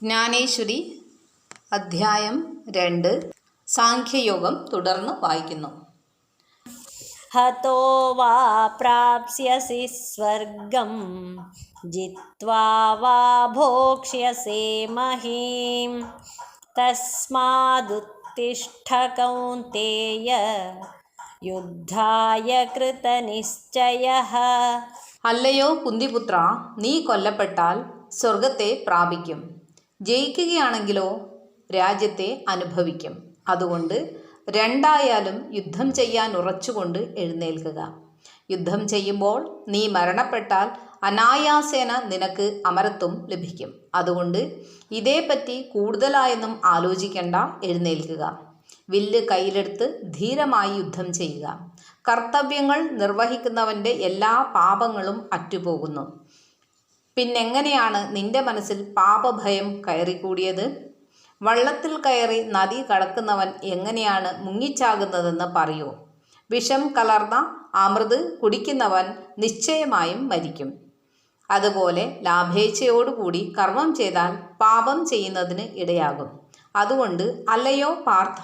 ജ്ഞാനേശ്വരി അധ്യായം 2 സാഖ്യയോഗം തുടർന്ന് വായിക്കുന്നു. ഹതോ വാ പ്രാപ്സ്യസി സ്വർഗം ജിത്വാ വാ ഭോക്ഷ്യസേ മഹീം തസ്മാദുത്തിഷ്ഠ കൗന്തേയ യുദ്ധായ കൃതനിശ്ചയഃ. അല്ലയോ കുന്തിപുത്ര, നീ കൊല്ലപ്പെട്ടാൽ സ്വർഗത്തെ പ്രാപിക്കും. ജയിക്കുകയാണെങ്കിലോ രാജ്യത്തെ അനുഭവിക്കും. അതുകൊണ്ട് രണ്ടായാലും യുദ്ധം ചെയ്യാൻ ഉറച്ചുകൊണ്ട് എഴുന്നേൽക്കുക. യുദ്ധം ചെയ്യുമ്പോൾ നീ മരണപ്പെട്ടാൽ അനായാസേന നിനക്ക് അമരത്വം ലഭിക്കും. അതുകൊണ്ട് ഇതേപ്പറ്റി കൂടുതലായൊന്നും ആലോചിക്കേണ്ട, എഴുന്നേൽക്കുക. വില്ല് കയ്യിലെടുത്ത് ധീരമായി യുദ്ധം ചെയ്യുക. കർത്തവ്യങ്ങൾ നിർവഹിക്കുന്നവൻ്റെ എല്ലാ പാപങ്ങളും അറ്റുപോകുന്നു. പിന്നെങ്ങനെയാണ് നിന്റെ മനസ്സിൽ പാപഭയം കയറിക്കൂടിയത്? വള്ളത്തിൽ കയറി നദി കടക്കുന്നവൻ എങ്ങനെയാണ് മുങ്ങിച്ചാകുന്നതെന്ന് പറയൂ. വിഷം കലർന്ന അമൃത് കുടിക്കുന്നവൻ നിശ്ചയമായും മരിക്കും. അതുപോലെ ലാഭേച്ഛയോടുകൂടി കർമ്മം ചെയ്താൽ പാപം ചെയ്യുന്നതിന് ഇടയാകും. അതുകൊണ്ട് അല്ലയോ പാർത്ഥ,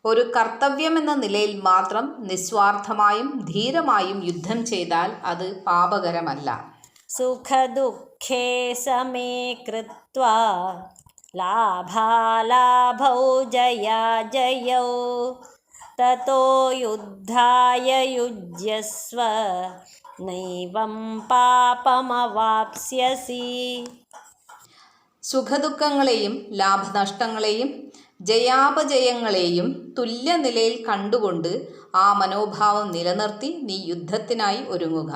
ഒരു കർത്തവ്യമെന്ന നിലയിൽ മാത്രം നിസ്വാർത്ഥമായും ധീരമായും യുദ്ധം ചെയ്താൽ അത് പാപകരമല്ല. സുഖദുഃഖേ സമേ കൃത്വാ ലാഭാലാഭൗ ജയാജയൗ തതോ യുദ്ധായ യുജ്യസ്വ നൈവം പാപമവാപ്സ്യസി. സുഖദുഃഖങ്ങളെയും ലാഭനഷ്ടങ്ങളെയും ജയാപജയങ്ങളെയും തുല്യനിലയിൽ കണ്ടുകൊണ്ട് ആ മനോഭാവം നിലനിർത്തി നീ യുദ്ധത്തിനായി ഒരുങ്ങുക.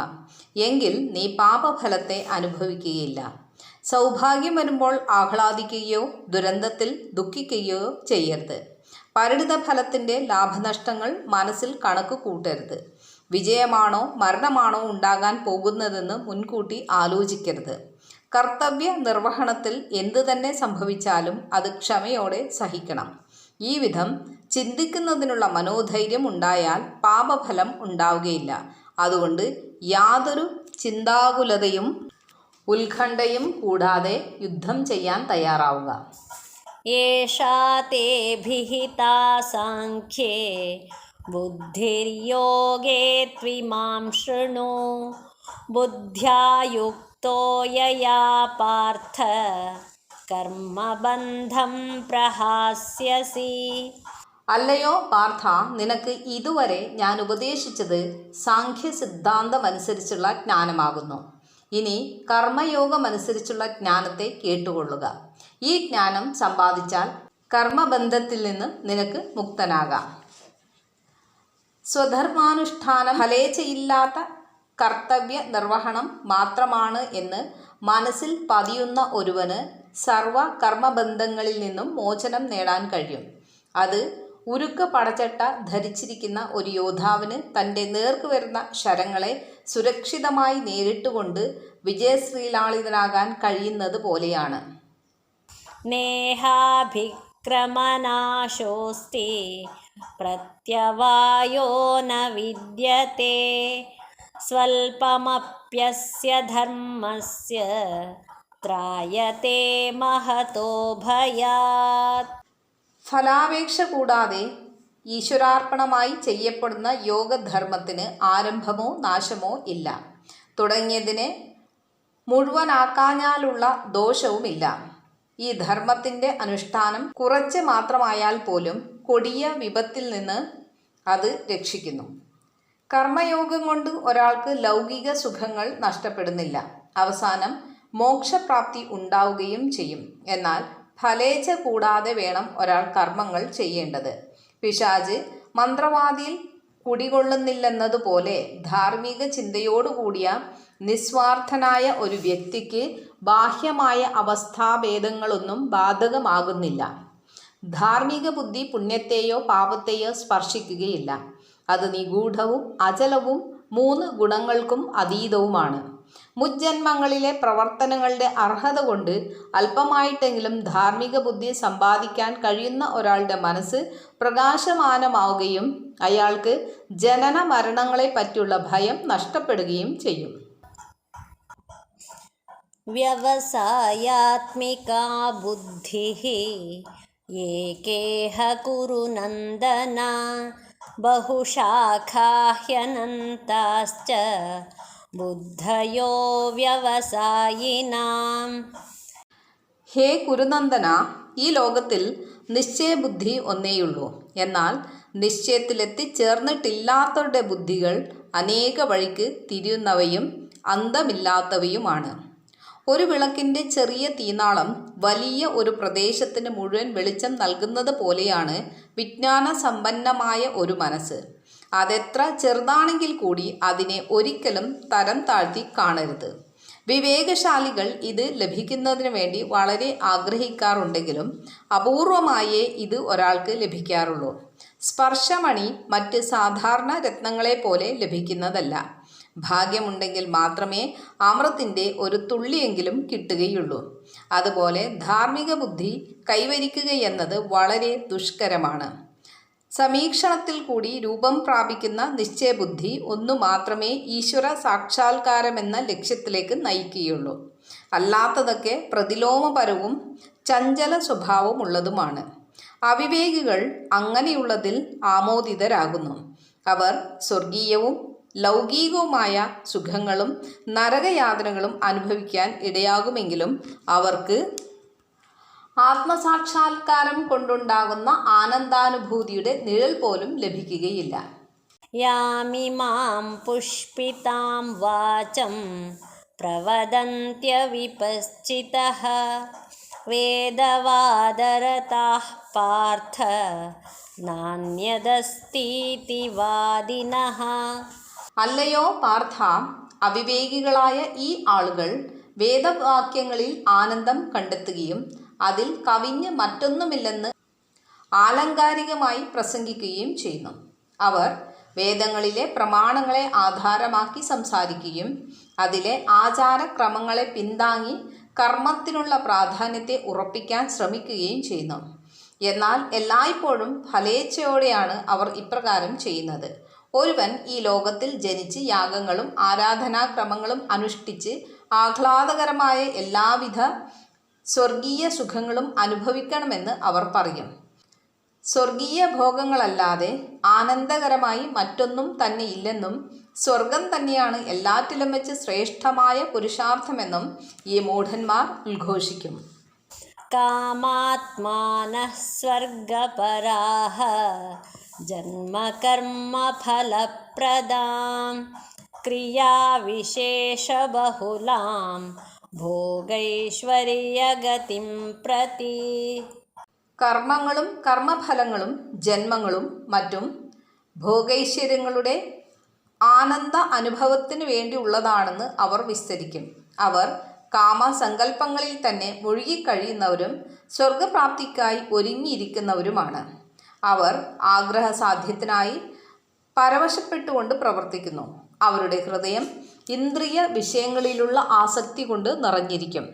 എങ്കിൽ നീ പാപഫലത്തെ അനുഭവിക്കുകയില്ല. സൗഭാഗ്യം വരുമ്പോൾ ആഹ്ലാദിക്കുകയോ ദുരന്തത്തിൽ ദുഃഖിക്കുകയോ ചെയ്യരുത്. പരിണിത ഫലത്തിൻ്റെ ലാഭനഷ്ടങ്ങൾ മനസ്സിൽ കണക്ക് കൂട്ടരുത്. വിജയമാണോ മരണമാണോ ഉണ്ടാകാൻ പോകുന്നതെന്ന് മുൻകൂട്ടി ആലോചിക്കരുത്. കർത്തവ്യ നിർവഹണത്തിൽ എന്തു തന്നെ സംഭവിച്ചാലും അത് ക്ഷമയോടെ സഹിക്കണം. ഈ വിധം ചിന്തിക്കുന്നതിനുള്ള മനോധൈര്യം ഉണ്ടായാൽ പാപഫലം ഉണ്ടാവുകയില്ല. അതുകൊണ്ട് യാതൊരു ചിന്താകുലതയും ഉത്കണ്ഠയും കൂടാതെ യുദ്ധം ചെയ്യാൻ തയ്യാറാവുക. യേഷാ തേ ഭിഹിതാ സാഖ്യേ ബുദ്ധിർയോഗേ ത്വിമാം ശൃണു ബുദ്ധ്യാ യുക്തോ യയാ പാർത്ഥ കർമ്മബന്ധം പ്രഹാസ്യസി. അല്ലയോ പാർത്ഥ, നിനക്ക് ഇതുവരെ ഞാൻ ഉപദേശിച്ചത് സാഖ്യ സിദ്ധാന്തമനുസരിച്ചുള്ള ജ്ഞാനമാകുന്നു. ഇനി കർമ്മയോഗമനുസരിച്ചുള്ള ജ്ഞാനത്തെ കേട്ടുകൊള്ളുക. ഈ ജ്ഞാനം സമ്പാദിച്ചാൽ കർമ്മബന്ധത്തിൽ നിന്ന് നിനക്ക് മുക്തനാകാം. സ്വധർമാനുഷ്ഠാനം ഫലേച്ഛയില്ലാത്ത കർത്തവ്യ നിർവഹണം മാത്രമാണ് എന്ന് മനസ്സിൽ പതിയുന്ന ഒരുവന് സർവ കർമ്മബന്ധങ്ങളിൽ നിന്നും മോചനം നേടാൻ കഴിയും. അത് ഉരുക്ക പടച്ചട്ട ധരിച്ചിരിക്കുന്ന ഒരു യോദ്ധാവിന് തൻ്റെ നേർക്ക് വരുന്ന ശരങ്ങളെ സുരക്ഷിതമായി നേരിട്ടുകൊണ്ട് വിജയശ്രീലാളിതനാകാൻ കഴിയുന്നത് പോലെയാണ്. നേഹാഭിക്രമനാശോസ്തി പ്രത്യവായോ ന വിദ്യത്തെ സ്വൽപമപ്യസ്യ ധർമ്മസ്യ ത്രായത്തെ മഹതോ ഭയാത്. ഫലാപേക്ഷ കൂടാതെ ഈശ്വരാർപ്പണമായി ചെയ്യപ്പെടുന്ന യോഗധർമ്മത്തിന് ആരംഭമോ നാശമോ ഇല്ല. തുടങ്ങിയതിനെ മുഴുവനാക്കാഞ്ഞാലുള്ള ദോഷവുമില്ല. ഈ ധർമ്മത്തിൻ്റെ അനുഷ്ഠാനം കുറച്ച് മാത്രമായാൽ പോലും കൊടിയ വിപത്തിൽ നിന്ന് അത് രക്ഷിക്കുന്നു. കർമ്മയോഗം കൊണ്ട് ഒരാൾക്ക് ലൗകിക സുഖങ്ങൾ നഷ്ടപ്പെടുന്നില്ല. അവസാനം മോക്ഷപ്രാപ്തി ഉണ്ടാവുകയും ചെയ്യും. എന്നാൽ ഫലേച്ഛ കൂടാതെ വേണം ഒരാൾ കർമ്മങ്ങൾ ചെയ്യേണ്ടത്. പിശാച് മന്ത്രവാദിയിൽ കുടികൊള്ളുന്നില്ലെന്നതുപോലെ ധാർമ്മിക ചിന്തയോടുകൂടിയ നിസ്വാർത്ഥനായ ഒരു വ്യക്തിക്ക് ബാഹ്യമായ അവസ്ഥാഭേദങ്ങളൊന്നും ബാധകമാകുന്നില്ല. ധാർമ്മിക ബുദ്ധി പുണ്യത്തെയോ പാപത്തെയോ സ്പർശിക്കുകയില്ല. അത് നിഗൂഢവും അചലവും 3 ഗുണങ്ങൾക്കും അതീതവുമാണ്. മുജ്ജന്മങ്ങളിലെ പ്രവർത്തനങ്ങളുടെ അർഹത കൊണ്ട് അല്പമായിട്ടെങ്കിലും ധാർമ്മിക ബുദ്ധി സമ്പാദിക്കാൻ കഴിയുന്ന ഒരാളുടെ മനസ്സ് പ്രകാശമാനമാവുകയും അയാൾക്ക് ജനന മരണങ്ങളെ പറ്റിയുള്ള ഭയം നഷ്ടപ്പെടുകയും ചെയ്യും. व्यवसायात्मिका बुद्धिः एकेह कुरु नन्दन बहुशाखा ह्यनन्ताश्च बुद्धयो വ്യവസായിനാം. ഹേ കുരുനന്ദന, ഈ ലോകത്തിൽ നിശ്ചയബുദ്ധി ഒന്നേയുള്ളൂ. എന്നാൽ നിശ്ചയത്തിലെത്തിച്ചേർന്നിട്ടില്ലാത്തവരുടെ ബുദ്ധികൾ അനേക വഴിക്ക് തിരിയുന്നവയും അന്തമില്ലാത്തവയുമാണ്. ഒരു വിളക്കിൻ്റെ ചെറിയ തീനാളം വലിയ ഒരു പ്രദേശത്തിന് മുഴുവൻ വെളിച്ചം നൽകുന്നത് പോലെയാണ് വിജ്ഞാന സമ്പന്നമായ ഒരു മനസ്സ്. അതെത്ര ചെറുതാണെങ്കിൽ കൂടി അതിനെ ഒരിക്കലും തരം താഴ്ത്തി കാണരുത്. വിവേകശാലികൾ ഇത് ലഭിക്കുന്നതിന് വേണ്ടി വളരെ ആഗ്രഹിക്കാറുണ്ടെങ്കിലും അപൂർവമായേ ഇത് ഒരാൾക്ക് ലഭിക്കാറുള്ളൂ. സ്പർശമണി മറ്റ് സാധാരണ രത്നങ്ങളെ പോലെ ലഭിക്കുന്നതല്ല. ഭാഗ്യമുണ്ടെങ്കിൽ മാത്രമേ അമൃതത്തിൻ്റെ ഒരു തുള്ളിയെങ്കിലും കിട്ടുകയുള്ളൂ. അതുപോലെ ധാർമ്മിക ബുദ്ധി കൈവരിക്കുകയെന്നത് വളരെ ദുഷ്കരമാണ്. സമീക്ഷണത്തിൽ കൂടി രൂപം പ്രാപിക്കുന്ന നിശ്ചയബുദ്ധി ഒന്നു മാത്രമേ ഈശ്വര സാക്ഷാത്കാരമെന്ന ലക്ഷ്യത്തിലേക്ക് നയിക്കുകയുള്ളൂ. അല്ലാത്തതൊക്കെ പ്രതിലോമപരവും ചഞ്ചല സ്വഭാവമുള്ളതുമാണ്. അവിവേകികൾ അങ്ങനെയുള്ളതിൽ ആമോദിതരാകുന്നു. അവർ സ്വർഗീയവും ലൗകികവുമായ സുഖങ്ങളും നരകയാതനകളും അനുഭവിക്കാൻ ഇടയാകുമെങ്കിലും അവർക്ക് ആത്മസാക്ഷാത്കാരം കൊണ്ടുണ്ടാകുന്ന ആനന്ദാനുഭൂതിയുടെ നിഴൽ പോലും ലഭിക്കുകയില്ല. യാമിമാം പുഷ്പിതാം വാചം പ്രവദന്ത്യവിപശ്ചിതഃ വേദവാദരതാഃ പാർത്ഥ നാന്യദസ്തീതി വാദിനഃ. അല്ലയോ പാർത്ഥ, അവിവേകികളായ ഈ ആളുകൾ വേദവാക്യങ്ങളിൽ ആനന്ദം കണ്ടെത്തുകയും അതിൽ കവിഞ്ഞ് മറ്റൊന്നുമില്ലെന്ന് ആലങ്കാരികമായി പ്രസംഗിക്കുകയും ചെയ്യുന്നു. അവർ വേദങ്ങളിലെ പ്രമാണങ്ങളെ ആധാരമാക്കി സംസാരിക്കുകയും അതിലെ ആചാരക്രമങ്ങളെ പിന്താങ്ങി കർമ്മത്തിനുള്ള പ്രാധാന്യത്തെ ഉറപ്പിക്കാൻ ശ്രമിക്കുകയും ചെയ്യുന്നു. എന്നാൽ എല്ലായ്പ്പോഴും ഫലേച്ഛയോടെയാണ് അവർ ഇപ്രകാരം ചെയ്യുന്നത്. ഒരുവൻ ഈ ലോകത്തിൽ ജനിച്ച് യാഗങ്ങളും ആരാധനാക്രമങ്ങളും അനുഷ്ഠിച്ച് ആഹ്ലാദകരമായ എല്ലാവിധ സ്വർഗീയ സുഖങ്ങളും അനുഭവിക്കണമെന്ന് അവർ പറയും. സ്വർഗീയ ഭോഗങ്ങളല്ലാതെ ആനന്ദകരമായി മറ്റൊന്നും തന്നെ ഇല്ലെന്നും സ്വർഗം തന്നെയാണ് എല്ലാറ്റിലും വെച്ച് ശ്രേഷ്ഠമായ പുരുഷാർത്ഥമെന്നും ഈ മൂഢന്മാർ ഉദ്ഘോഷിക്കും. കാമാത്മാനഃ സ്വർഗപരാഃ ജന്മകർമ്മഫലപ്രദാം ക്രിയാവിശേഷബഹുലാം ഭോഗൈശ്വര്യഗതിം പ്രതി. കർമ്മങ്ങളും കർമ്മഫലങ്ങളും ജന്മങ്ങളും മറ്റും ഭോഗൈശ്വര്യങ്ങളുടെ ആനന്ദ അനുഭവത്തിന് വേണ്ടിയുള്ളതാണെന്ന് അവർ വിസ്തരിക്കും. അവർ കാമസങ്കല്പങ്ങളിൽ തന്നെ മുഴുകിക്കഴിയുന്നവരും സ്വർഗപ്രാപ്തിക്കായി ഒരുങ്ങിയിരിക്കുന്നവരുമാണ്. അവർ ആഗ്രഹസാധ്യത്തിനായി പരവശപ്പെട്ടുകൊണ്ട് പ്രവർത്തിക്കുന്നു. അവരുടെ ഹൃദയം ഇന്ദ്രിയ വിഷയങ്ങളിലുള്ള ആസക്തി കൊണ്ട് നിറഞ്ഞിരിക്കും.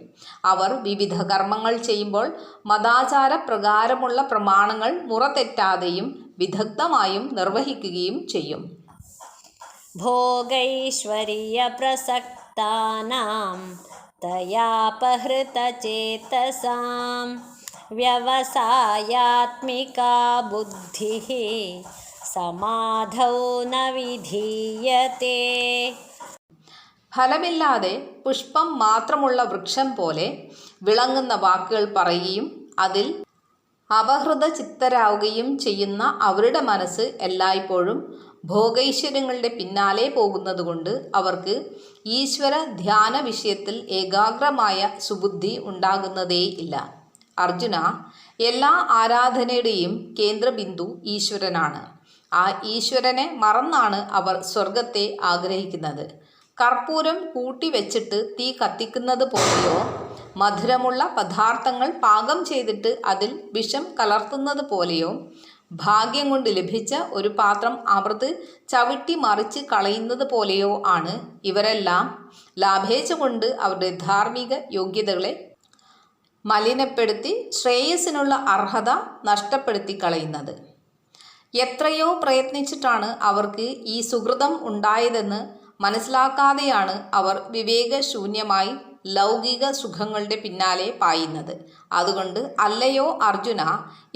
അവർ വിവിധ കർമ്മങ്ങൾ ചെയ്യുമ്പോൾ മതാചാര പ്രകാരമുള്ള പ്രമാണങ്ങൾ മുറതെറ്റാതെയും വിദഗ്ധമായും നിർവഹിക്കുകയും ചെയ്യും. ഭോഗൈശ്വര്യപ്രസക്താനാം തയാപഹൃതചേതസാം വ്യവസായാത്മികാ ബുദ്ധിഃ സമാധൗ ന വിധീയത്തെ. ഫലമില്ലാതെ പുഷ്പം മാത്രമുള്ള വൃക്ഷം പോലെ വിളങ്ങുന്ന വാക്കുകൾ പറയുകയും അതിൽ അപഹൃതചിത്തരാവുകയും ചെയ്യുന്ന അവരുടെ മനസ്സ് എല്ലായ്പ്പോഴും ഭോഗൈശ്വര്യങ്ങളുടെ പിന്നാലെ പോകുന്നതുകൊണ്ട് അവർക്ക് ഈശ്വര ധ്യാന വിഷയത്തിൽ ഏകാഗ്രമായ സുബുദ്ധി ഉണ്ടാകുന്നതേ ഇല്ല. അർജുന, എല്ലാ ആരാധനയുടെയും കേന്ദ്രബിന്ദു ഈശ്വരനാണ്. ആ ഈശ്വരനെ മറന്നാണ് അവർ സ്വർഗത്തെ ആഗ്രഹിക്കുന്നത്. കർപ്പൂരം കൂട്ടിവെച്ചിട്ട് തീ കത്തിക്കുന്നത് പോലെയോ മധുരമുള്ള പദാർത്ഥങ്ങൾ പാകം ചെയ്തിട്ട് അതിൽ വിഷം കലർത്തുന്നത് പോലെയോ ഭാഗ്യം കൊണ്ട് ലഭിച്ച ഒരു പാത്രം അമൃത് ചവിട്ടി മറിച്ച് കളയുന്നത് പോലെയോ ആണ് ഇവരെല്ലാം ലാഭേച്ഛ കൊണ്ട് അവരുടെ ധാർമ്മിക യോഗ്യതകളെ മലിനപ്പെടുത്തി ശ്രേയസ്സിനുള്ള അർഹത നഷ്ടപ്പെടുത്തി കളയുന്നത്. എത്രയോ പ്രയത്നിച്ചിട്ടാണ് അവർക്ക് ഈ സുഹൃതം ഉണ്ടായതെന്ന് മനസ്സിലാക്കാതെയാണ് അവർ വിവേകശൂന്യമായി ലൗകിക സുഖങ്ങളുടെ പിന്നാലെ പായുന്നത്. അതുകൊണ്ട് അല്ലയോ അർജുന,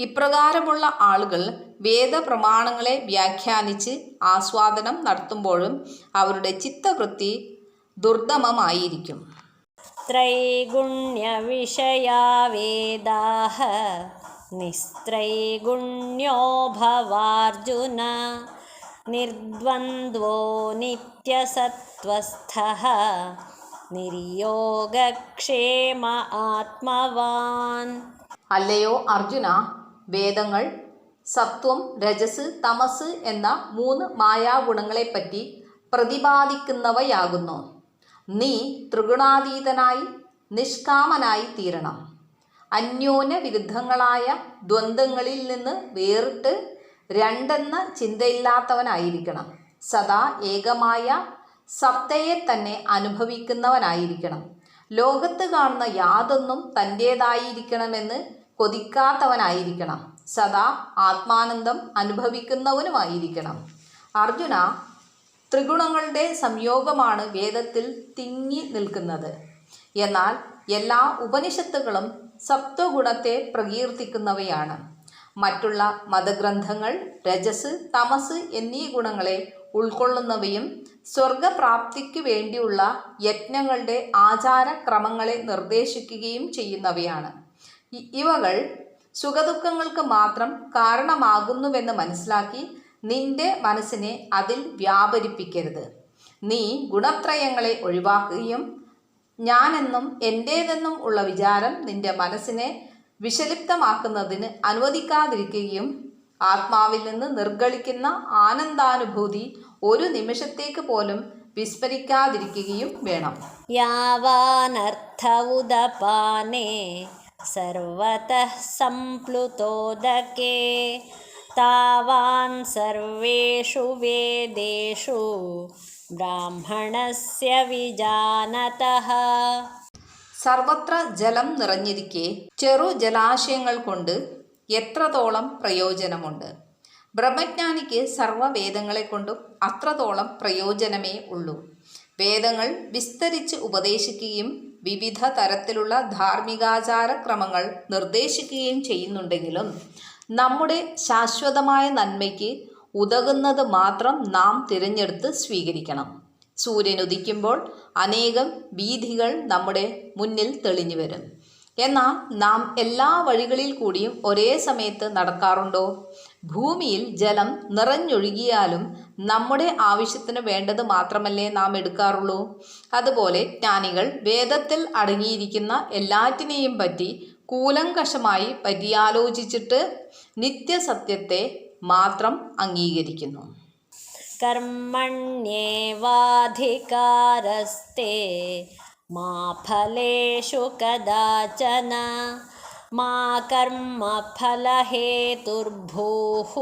ഇപ്രകാരമുള്ള ആളുകൾ വേദപ്രമാണങ്ങളെ വ്യാഖ്യാനിച്ച് ആസ്വാദനം നടത്തുമ്പോഴും അവരുടെ ചിത്തവൃത്തി ദുർദമമായിരിക്കും. ത്രൈഗുണ്യവിഷയാ വേദാഃ നിസ്ത്രൈഗുണ്യോ ഭവാർജുന നിർദ്വന്ദ്വോ നിത്യസത്വസ്ഥഃ നിർയോഗക്ഷേമ ആത്മവാൻ. അല്ലയോ അർജുന, വേദങ്ങൾ സത്വം, രജസ്, തമസ് എന്ന 3 മായാഗുണങ്ങളെപ്പറ്റി പ്രതിപാദിക്കുന്നവയാകുന്നു. നീ ത്രിഗുണാതീതനായി നിഷ്കാമനായി തീരണം. അന്യോന്യ വിരുദ്ധങ്ങളായ ദ്വന്ദ്ങ്ങളിൽ നിന്ന് വേറിട്ട് രണ്ടെന്ന ചിന്തയില്ലാത്തവനായിരിക്കണം. സദാ ഏകമായ സത്തയെ തന്നെ അനുഭവിക്കുന്നവനായിരിക്കണം. ലോകത്ത് കാണുന്ന യാതൊന്നും തൻ്റേതായിരിക്കണമെന്ന് കൊതിക്കാത്തവനായിരിക്കണം. സദാ ആത്മാനന്ദം അനുഭവിക്കുന്നവനുമായിരിക്കണം. അർജുന, ത്രിഗുണങ്ങളുടെ സംയോഗമാണ് വേദത്തിൽ തിങ്ങി നിൽക്കുന്നത്. എന്നാൽ എല്ലാ ഉപനിഷത്തുകളും സത്വഗുണത്തെ പ്രകീർത്തിക്കുന്നവയാണ്. മറ്റുള്ള മതഗ്രന്ഥങ്ങൾ രജസ്, തമസ് എന്നീ ഗുണങ്ങളെ ഉൾക്കൊള്ളുന്നവയും സ്വർഗപ്രാപ്തിക്ക് വേണ്ടിയുള്ള യജ്ഞങ്ങളുടെ ആചാരക്രമങ്ങളെ നിർദ്ദേശിക്കുകയും ചെയ്യുന്നവയാണ്. ഇവകൾ സുഖദുഃഖങ്ങൾക്ക് മാത്രം കാരണമാകുന്നുവെന്ന് മനസ്സിലാക്കി നിന്റെ മനസ്സിനെ അതിൽ വ്യാപരിപ്പിക്കരുത്. നീ ഗുണത്രയങ്ങളെ ഒഴിവാക്കുകയും ഞാനെന്നും എൻ്റേതെന്നും ഉള്ള വിചാരം നിന്റെ മനസ്സിനെ വിഷലിപ്തമാക്കുന്നതിന് അനുവദിക്കാതിരിക്കുകയും ആത്മാവിൽ നിന്ന് നിർഗളിക്കുന്ന ആനന്ദാനുഭൂതി ഒരു നിമിഷത്തേക്ക് പോലും വിസ്മരിക്കാതിരിക്കുകയും വേണം. യാവാനർത്ഥ ഉദപാനേ സർവതഃ സംപ്ലുതോദകേ താവാൻ സർവേഷു വേദേഷു ബ്രാഹ്മണസ്യ വിജാനതഃ. സർവത്ര ജലം നിറഞ്ഞിരിക്കെ ചെറു ജലാശയങ്ങൾ കൊണ്ട് എത്രത്തോളം പ്രയോജനമുണ്ട്. ബ്രഹ്മജ്ഞാനിക്ക് സർവ്വവേദങ്ങളെ കൊണ്ടും അത്രത്തോളം പ്രയോജനമേ ഉള്ളൂ. വേദങ്ങൾ വിസ്തരിച്ച് ഉപദേശിക്കുകയും വിവിധ തരത്തിലുള്ള ധാർമ്മികാചാരക്രമങ്ങൾ നിർദ്ദേശിക്കുകയും ചെയ്യുന്നുണ്ടെങ്കിലും നമ്മുടെ ശാശ്വതമായ നന്മയ്ക്ക് ഉതകുന്നത് മാത്രം നാം തിരഞ്ഞെടുത്ത് സ്വീകരിക്കണം. സൂര്യൻ ഉദിക്കുമ്പോൾ അനേകം വീഥികൾ നമ്മുടെ മുന്നിൽ തെളിഞ്ഞു വരും. എന്നാൽ നാം എല്ലാ വഴികളിൽ കൂടിയും ഒരേ സമയത്ത് നടക്കാറുണ്ടോ? ഭൂമിയിൽ ജലം നിറഞ്ഞൊഴുകിയാലും നമ്മുടെ ആവശ്യത്തിന് വേണ്ടത് മാത്രമല്ലേ നാം എടുക്കാറുള്ളൂ. അതുപോലെ ജ്ഞാനികൾ വേദത്തിൽ അടങ്ങിയിരിക്കുന്ന എല്ലാറ്റിനെയും പറ്റി കൂലങ്കഷമായി പര്യാലോചിച്ചിട്ട് നിത്യസത്യത്തെ മാത്രം അംഗീകരിക്കുന്നു. കർമ്മണ്യേവാധികാരസ്തേ മാ ഫലേഷു കദാചന മാ കർമ്മഫലഹേതുർഭൂഃ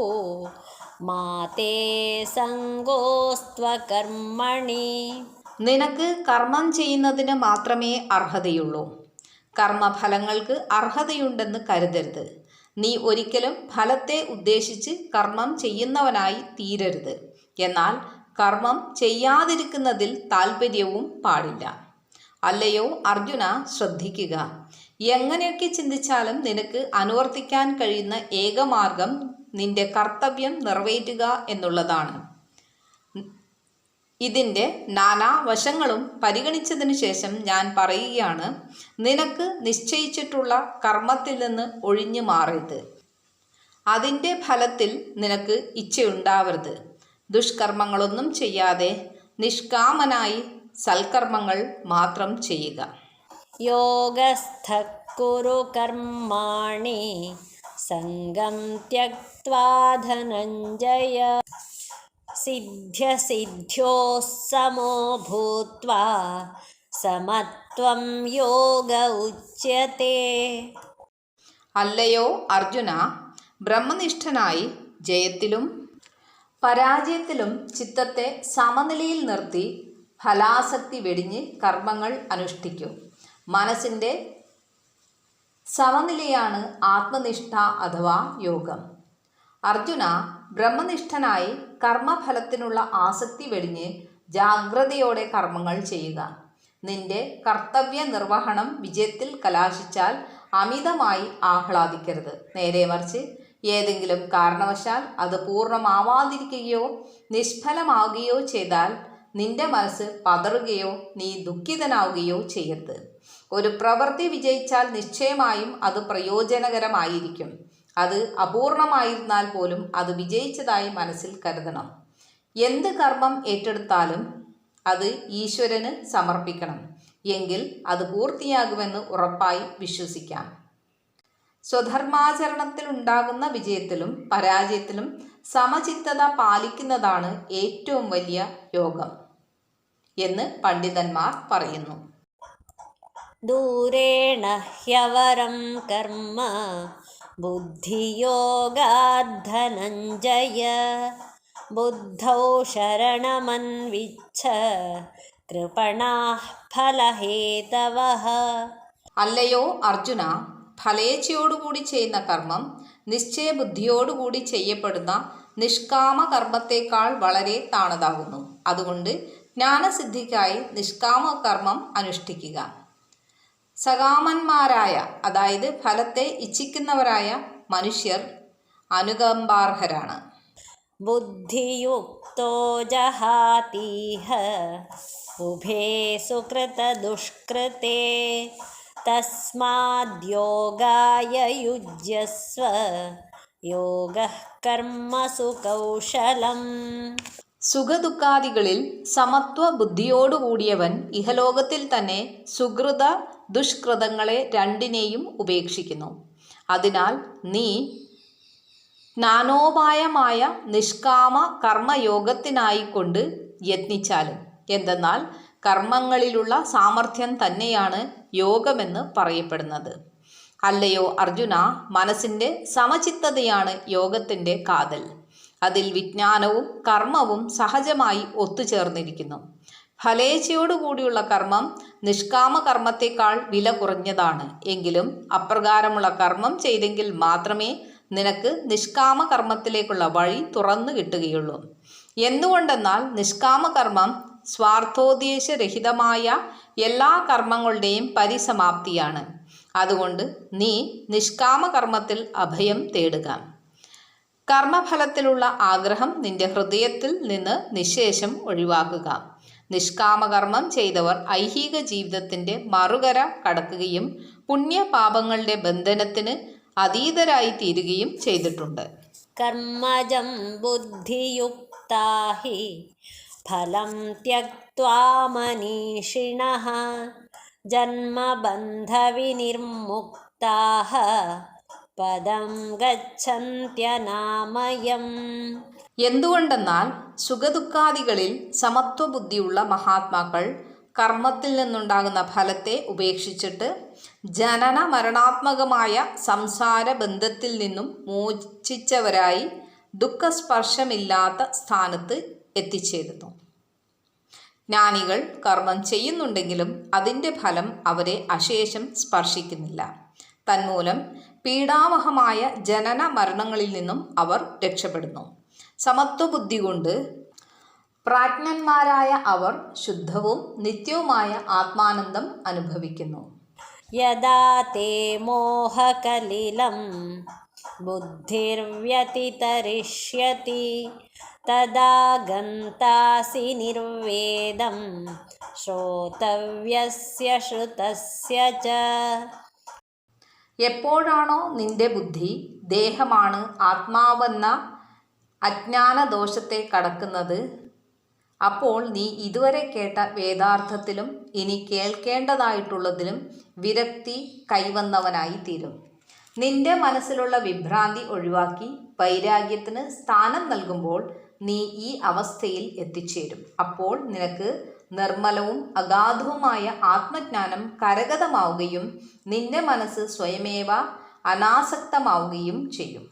മാ തേ സംഗോസ്ത്വകർമ്മണി. നിനക്ക് കർമ്മം ചെയ്യുന്നതിന് മാത്രമേ അർഹതയുള്ളൂ. കർമ്മഫലങ്ങൾക്ക് അർഹതയുണ്ടെന്ന് കരുതരുത്. നീ ഒരിക്കലും ഫലത്തെ ഉദ്ദേശിച്ച് കർമ്മം ചെയ്യുന്നവനായി തീരരുത്. എന്നാൽ കർമ്മം ചെയ്യാതിരിക്കുന്നതിൽ താല്പര്യവും പാടില്ല. അല്ലയോ അർജുന, ശ്രദ്ധിക്കുക. എങ്ങനെയൊക്കെ ചിന്തിച്ചാലും നിനക്ക് അനുവർത്തിക്കാൻ കഴിയുന്ന ഏകമാർഗം നിന്റെ കർത്തവ്യം നിറവേറ്റുക എന്നുള്ളതാണ്. ഇതിൻ്റെ നാനാവശങ്ങളും പരിഗണിച്ചതിന് ശേഷം ഞാൻ പറയുകയാണ്, നിനക്ക് നിശ്ചയിച്ചിട്ടുള്ള കർമ്മത്തിൽ നിന്ന് ഒഴിഞ്ഞു മാറരുത്. അതിൻ്റെ ഫലത്തിൽ നിനക്ക് ഇച്ഛയുണ്ടാവരുത്. ദുഷ്കർമ്മങ്ങളൊന്നും ചെയ്യാതെ നിഷ്കാമനായി സൽക്കർമ്മങ്ങൾ മാത്രം ചെയ്യുക. യോഗസ്ഥഃ കുരു കർമാണി സംഗം ത്യക്ത്വാ ധനഞ്ജയ സിദ്ധ്യസിദ്ധ്യോഃ സമോ ഭൂത്വാ സമത്വം യോഗ ഉച്യത്തെ. അല്ലയോ അർജുന, ബ്രഹ്മനിഷ്ഠനായി ജയത്തിലും പരാജയത്തിലും ചിത്തത്തെ സമനിലയിൽ നിർത്തി ഫലാസക്തി വെടിഞ്ഞ് കർമ്മങ്ങൾ അനുഷ്ഠിക്കൂ. മനസ്സിൻ്റെ സമനിലയാണ് ആത്മനിഷ്ഠ അഥവാ യോഗം. അർജുന, ബ്രഹ്മനിഷ്ഠനായി കർമ്മഫലത്തിനുള്ള ആസക്തി വെടിഞ്ഞ് ജാഗ്രതയോടെ കർമ്മങ്ങൾ ചെയ്യുക. നിന്റെ കർത്തവ്യ നിർവഹണം വിജയത്തിൽ കലാശിച്ചാൽ അമിതമായി ആഹ്ലാദിക്കരുത്. നേരെ മറിച്ച് ഏതെങ്കിലും കാരണവശാൽ അത് പൂർണ്ണമാവാതിരിക്കുകയോ നിഷ്ഫലമാവുകയോ ചെയ്താൽ നിന്റെ മനസ്സ് പതറുകയോ നീ ദുഃഖിതനാവുകയോ ചെയ്യരുത്. ഒരു പ്രവൃത്തി വിജയിച്ചാൽ നിശ്ചയമായും അത് പ്രയോജനകരമായിരിക്കും. അത് അപൂർണമായിരുന്നാൽ പോലും അത് വിജയിച്ചതായി മനസ്സിൽ കരുതണം. എന്ത് കർമ്മം ഏറ്റെടുത്താലും അത് ഈശ്വരന് സമർപ്പിക്കണം. എങ്കിൽ അത് പൂർത്തിയാകുമെന്ന് ഉറപ്പായി വിശ്വസിക്കാം. സ്വധർമാചരണത്തിൽ ഉണ്ടാകുന്ന വിജയത്തിലും പരാജയത്തിലും സമചിത്തത പാലിക്കുന്നതാണ് ഏറ്റവും വലിയ യോഗം എന്ന് പണ്ഡിതന്മാർ പറയുന്നു. ദൂരേണ ഹ്യവരം കർമ്മ ബുദ്ധിയോഗാത് ധനഞ്ജയ ബുദ്ധൗ ശരണമന്വിച്ഛ കൃപണാഃ ഫലഹേതവഃ. അല്ലയോ അർജുന, ഫലേച്ഛയോടുകൂടി ചെയ്യുന്ന കർമ്മം നിശ്ചയബുദ്ധിയോടുകൂടി ചെയ്യപ്പെടുന്ന നിഷ്കാമ കർമ്മത്തേക്കാൾ വളരെ താണതാകുന്നു. അതുകൊണ്ട് ജ്ഞാനസിദ്ധിക്കായി നിഷ്കാമ കർമ്മം അനുഷ്ഠിക്കുക. സകാമന്മാരായ, അതായത് ഫലത്തെ ഇച്ഛിക്കുന്നവരായ മനുഷ്യർ അനുകമ്പാർഹരാണ്. ബുദ്ധിയുക്തോ ജഹാതീഹ ഉഭേ സുകൃതദുഷ്കൃതേ തസ്മാദ്യോഗായ യുജ്യസ്വ യോഗഃ കർമ്മസു കൗശലം. സുഖദുഃഖാദികളിൽ സമത്വ ബുദ്ധിയോടുകൂടിയവൻ ഇഹലോകത്തിൽ തന്നെ സുകൃത ദുഷ്കൃതങ്ങളെ രണ്ടിനെയും ഉപേക്ഷിക്കുന്നു. അതിനാൽ നീ ജ്ഞാനോപായമായ നിഷ്കാമ കർമ്മയോഗത്തിനായിക്കൊണ്ട് യത്നിച്ചാലും എന്തെന്നാൽ കർമ്മങ്ങളിലുള്ള സാമർഥ്യം തന്നെയാണ് യോഗമെന്ന് പറയപ്പെടുന്നത്. അല്ലയോ അർജുന, മനസ്സിൻ്റെ സമചിത്തതയാണ് യോഗത്തിൻ്റെ കാതൽ. അതിൽ വിജ്ഞാനവും കർമ്മവും സഹജമായി ഒത്തുചേർന്നിരിക്കുന്നു. ഫലേച്ഛയോടുകൂടിയുള്ള കർമ്മം നിഷ്കാമ കർമ്മത്തേക്കാൾ വില കുറഞ്ഞതാണ്. എങ്കിലും അപ്രകാരമുള്ള കർമ്മം ചെയ്തെങ്കിൽ മാത്രമേ നിനക്ക് നിഷ്കാമ കർമ്മത്തിലേക്കുള്ള വഴി തുറന്നു കിട്ടുകയുള്ളൂ. എന്തുകൊണ്ടെന്നാൽ നിഷ്കാമ കർമ്മം സ്വാർത്ഥോദ്ദേശരഹിതമായ എല്ലാ കർമ്മങ്ങളുടെയും പരിസമാപ്തിയാണ്. അതുകൊണ്ട് നീ നിഷ്കാമ കർമ്മത്തിൽ അഭയം തേടുക. കർമ്മഫലത്തിലുള്ള ആഗ്രഹം നിന്റെ ഹൃദയത്തിൽ നിന്ന് നിശേഷം ഒഴിവാക്കുക. നിഷ്കാമകർമ്മം ചെയ്തവർ ഐഹിക ജീവിതത്തിൻ്റെ മറുകര കടക്കുകയും പുണ്യപാപങ്ങളുടെ ബന്ധനത്തിന് അതീതരായി തീരുകയും ചെയ്തിട്ടുണ്ട്. കർമ്മജം ബുദ്ധിയുക്താ ഹി ഫലം ത്യക്ത്വാ മനീഷിണഃ ജന്മബന്ധവിനിർമുക്താഃ പദം ഗച്ഛന്ത്യനാമയം. എന്തുകൊണ്ടെന്നാൽ സുഖദുഃഖാദികളിൽ സമത്വബുദ്ധിയുള്ള മഹാത്മാക്കൾ കർമ്മത്തിൽ നിന്നുണ്ടാകുന്ന ഫലത്തെ ഉപേക്ഷിച്ചിട്ട് ജനന മരണാത്മകമായ സംസാര ബന്ധത്തിൽ നിന്നും മോചിച്ചവരായി ദുഃഖസ്പർശമില്ലാത്ത സ്ഥാനത്ത് എത്തിച്ചേരുന്നു. ജ്ഞാനികൾ കർമ്മം ചെയ്യുന്നുണ്ടെങ്കിലും അതിൻ്റെ ഫലം അവരെ അശേഷം സ്പർശിക്കുന്നില്ല. തന്മൂലം പീഡാവഹമായ ജനന മരണങ്ങളിൽ നിന്നും അവർ രക്ഷപ്പെടുന്നു. സമത്വബുദ്ധി കൊണ്ട് പ്രാജ്ഞന്മാരായ അവർ ശുദ്ധവും നിത്യവുമായ ആത്മാനന്ദം അനുഭവിക്കുന്നു. യദാ തേ മോഹകലിലം ബുദ്ധിർവ്യതിതരിഷ്യതി തദാ ഗന്താസി നിർവേദം ശ്രോതവ്യസ്യ ശ്രുതസ്യ ച. എപ്പോഴാണോ നിന്റെ ബുദ്ധി ദേഹമാണ് ആത്മാവെന്ന അജ്ഞാനദോഷത്തെ കടക്കുന്നത്, അപ്പോൾ നീ ഇതുവരെ കേട്ട വേദാർത്ഥത്തിലും ഇനി കേൾക്കേണ്ടതായിട്ടുള്ളതിലും വിരക്തി കൈവന്നവനായി തീരും. നിന്റെ മനസ്സിലുള്ള വിഭ്രാന്തി ഒഴിവാക്കി വൈരാഗ്യത്തിന് സ്ഥാനം നൽകുമ്പോൾ നീ ഈ അവസ്ഥയിൽ എത്തിച്ചേരും. അപ്പോൾ നിനക്ക് നിർമ്മലവും അഗാധവുമായ ആത്മജ്ഞാനം കരഗതമാവുകയും നിന്റെ മനസ്സ് സ്വയമേവ അനാസക്തമാവുകയും ചെയ്യും.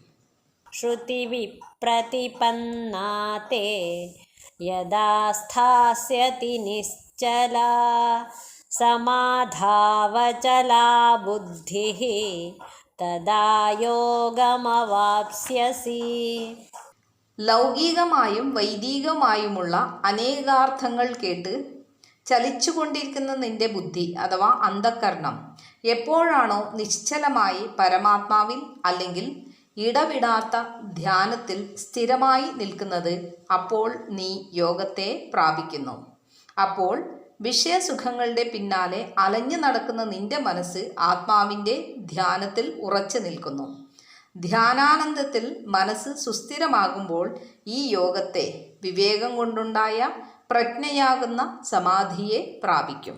ശ്രുതി വിപ്രതിപന്നാ തേ യദാ സ്ഥാസ്യതി നിശ്ചലാ സമാധാവചലാ ബുദ്ധിഃ തദാ യോഗമവാപ്സ്യസി. ലൗകികമായും വൈദികമായുമുള്ള അനേകാർത്ഥങ്ങൾ കേട്ട് ചലിച്ചുകൊണ്ടിരിക്കുന്ന നിന്റെ ബുദ്ധി അഥവാ അന്ധക്കരണം എപ്പോഴാണോ നിശ്ചലമായി പരമാത്മാവിൽ അല്ലെങ്കിൽ ഇടവിടാത്ത ധ്യാനത്തിൽ സ്ഥിരമായി നിൽക്കുന്നത്, അപ്പോൾ നീ യോഗത്തെ പ്രാപിക്കുന്നു. അപ്പോൾ വിഷയസുഖങ്ങളുടെ പിന്നാലെ അലഞ്ഞു നടക്കുന്ന നിന്റെ മനസ്സ് ആത്മാവിൻ്റെ ധ്യാനത്തിൽ ഉറച്ചു നിൽക്കുന്നു. ധ്യാനാനന്ദത്തിൽ മനസ്സ് സുസ്ഥിരമാകുമ്പോൾ ഈ യോഗത്തെ വിവേകം കൊണ്ടുണ്ടായ പ്രജ്ഞയാകുന്ന സമാധിയെ പ്രാപിക്കും.